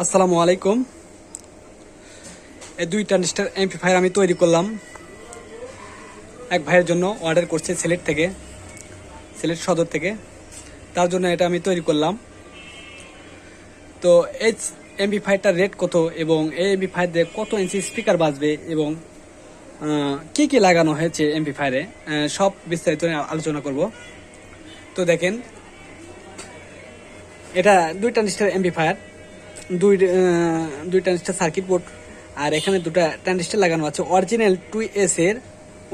আসসালামু আলাইকুম। এই দুই ট্রানজিস্টর অ্যাম্পলিফায়ার আমি তৈরি করলাম এক ভাইয়ের জন্য, অর্ডার করছে সিলেট সদর থেকে। তার জন্য এটা আমি তৈরি করলাম। তো এই অ্যাম্পলিফায়ারটার রেট কত এবং এই অ্যাম্পলিফায়ার দিয়ে কত ইঞ্চি স্পিকার বাজবে এবং কি কি লাগানো হয়েছে অ্যাম্পলিফায়ারে, সব বিস্তারিত আলোচনা করব। তো দেখেন, এটা দুই ট্রানজিস্টর অ্যাম্পলিফায়ার, দুই ট্রানজিস্টর সার্কিট বোর্ড, আর এখানে দুটা ট্রানজিস্টর লাগানো আছে অরিজিনাল 2S এর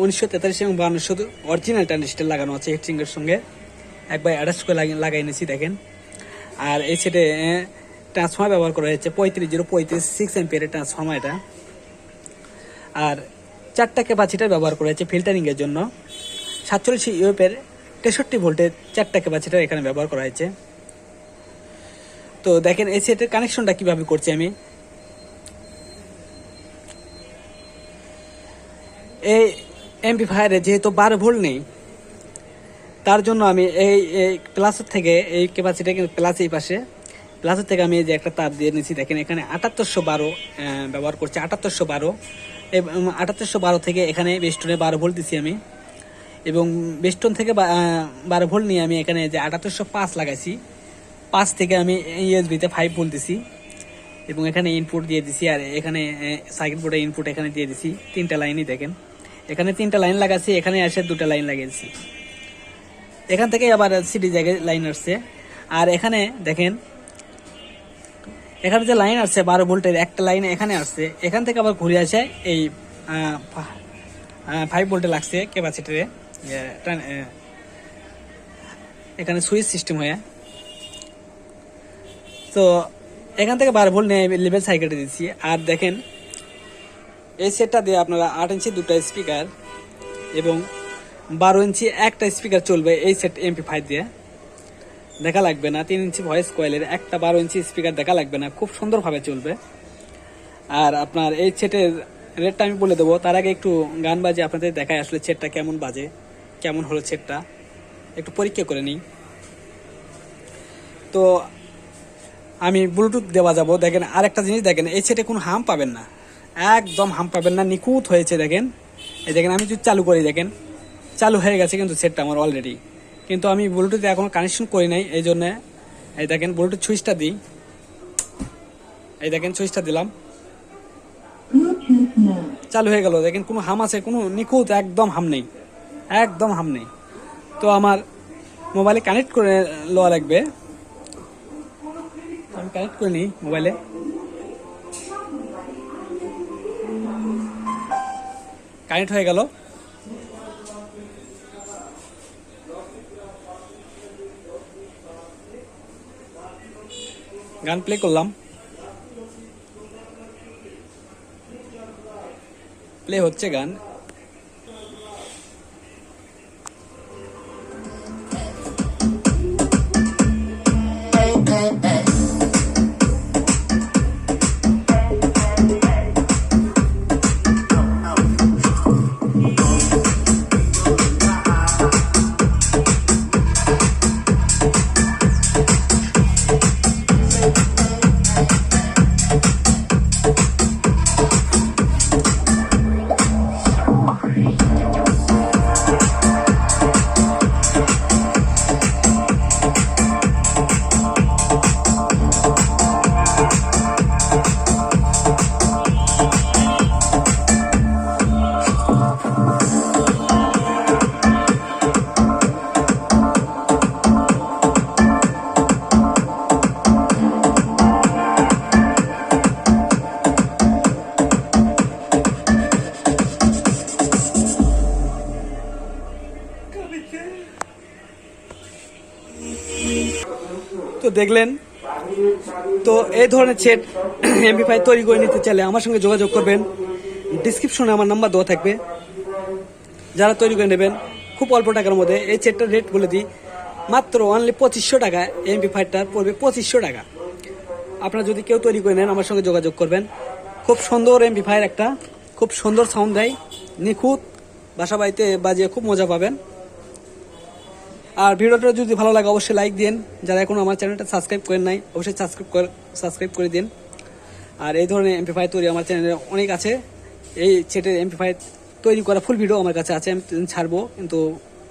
1943 এবং 5200 অরিজিনাল ট্রানজিস্টর লাগানো আছে হিটসিঙ্কের সঙ্গে। একবার অ্যাডাস্ট করে লাগাই নিয়েছি দেখেন। আর এই সেটে ট্রান্সফর্মার ব্যবহার করা হয়েছে 35035 6 অ্যাম্পিয়ারের ট্রান্সফর্মার এটা। আর 4টা ক্যাপাসিটার ব্যবহার করা হয়েছে ফিল্টারিংয়ের জন্য। 47 ইউএফের 63 ভোল্টের 4টা ক্যাপাসিটার এখানে ব্যবহার করা হয়েছে। তো দেখেন এই সেটের কানেকশনটা কিভাবে করছি আমি। এই অ্যাম্পলিফায়ারে যেহেতু 12 ভোল্ট নেই, তার জন্য আমি এই প্লাসের থেকে এই ক্যাপাসিটি প্লাস এই পাশে প্লাসের থেকে আমি এই যে একটা তার দিয়ে নিয়েছি। দেখেন এখানে 7812 ব্যবহার করছি। 7812 থেকে এখানে বেস্টনে 12 ভোল্ট দিছি আমি, এবং বেস্টন থেকে 12 ভোল্ট নিয়ে আমি এখানে যে 7805 লাগাইছি। 5 থেকে আমি ইউএসবিতে 5 ভোল্ট দিছি এবং এখানে ইনপুট দিয়ে দিছি। আর এখানে সার্কিট বোর্ডে ইনপুট এখানে দিয়ে দিছি। 3টা লাইনই দেখেন, এখানে 3টা লাইন লাগাচ্ছি, এখানে এসে 2টা লাইন লাগিয়েছি। এখান থেকে আবার সিডি জায়গায় লাইন আসছে। আর এখানে দেখেন, এখানে যে লাইন আসছে 12 ভোল্টের একটা লাইন এখানে আসছে, এখান থেকে আবার ঘুরে আসে এই 5 ভোল্টে লাগছে ক্যাপাসিটারে, এখানে সুইচ সিস্টেম হয়ে। তো এখান থেকে 12 ভোল্ট নিয়ে লেভেল সার্কিটে দিচ্ছি। আর দেখেন এই সেটটা দিয়ে আপনারা 8 ইঞ্চি দুটা স্পিকার এবং 12 ইঞ্চি একটা স্পিকার চলবে এই সেট অ্যাম্পলিফায়ার দিয়ে। দেখা লাগবে না 3 ইঞ্চি ভয়েস কয়েলের একটা 12 ইঞ্চি স্পিকার দেখা লাগবে না, খুব সুন্দরভাবে চলবে। আর আপনার এই সেটের রেটটা আমি বলে দেবো, তার আগে একটু গান বাজে আপনাদের দেখায় আসলে সেটটা কেমন বাজে, কেমন হলো সেটটা একটু পরীক্ষা করে নিই। তো আমি ব্লুটুথ দেওয়া যাবো। দেখেন আর একটা জিনিস দেখেন, এই সেটে কোনো হাম পাবেন না, একদম হাম পাবেন না, নিখুঁত হয়েছে। দেখেন এই দেখেন, আমি যদি চালু করি দেখেন চালু হয়ে গেছে কিন্তু সেটটা আমার অলরেডি, কিন্তু আমি ব্লুটুথে এখনো কানেকশন করি নাই। এই জন্যে এই দেখেন ব্লুটুথ সুইচটা দিই, এই দেখেন সুইচটা দিলাম, চালু হয়ে গেল। দেখেন কোনো হাম আছে, কোনো নিখুঁত, একদম হাম নেই, একদম হাম নেই। তো আমার মোবাইলে কানেক্ট করে লওয়া লাগবে, আমি কানেক্ট করে নিই মোবাইলে। কানেক্ট হয়ে গেল। গান প্লে করলাম, প্লে হচ্ছে গান। তো দেখলেন, তো এই ধরনের সেট অ্যাম্পলিফায়ার তৈরি করে নিতে চাইলে আমার সঙ্গে যোগাযোগ করবেন। ডিসক্রিপশনে আমার নাম্বার দেওয়া থাকবে, যারা তৈরি করে নেবেন খুব অল্প টাকার মধ্যে। এই সেটটার রেট বলে দিই, মাত্র অনলি 2500 টাকা। অ্যাম্পলিফায়ারটা পড়বে 2500 টাকা। আপনারা যদি কেউ তৈরি করে নেন আমার সঙ্গে যোগাযোগ করবেন। খুব সুন্দর অ্যাম্পলিফায়ার, একটা খুব সুন্দর সাউন্ড দেয়, নিখুঁত, বাসা বাড়িতে বাজিয়ে খুব মজা পাবেন। আর ভিডিওটা যদি ভালো লাগে অবশ্যই লাইক দিন। যারা এখনো আমার চ্যানেলটা সাবস্ক্রাইব করেন নাই অবশ্যই সাবস্ক্রাইব করে দিন। আর এই ধরনের এমপ্লিফায়ার তৈরি আমার চ্যানেলে অনেক আছে। এই সেটের এমপ্লিফায়ার তৈরি করা ফুল ভিডিও আমার কাছে আছে, আমি ছাড়বো, কিন্তু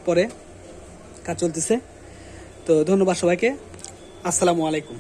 পরে কাজ চলতেছে। তো ধন্যবাদ সবাইকে, আসসালামু আলাইকুম।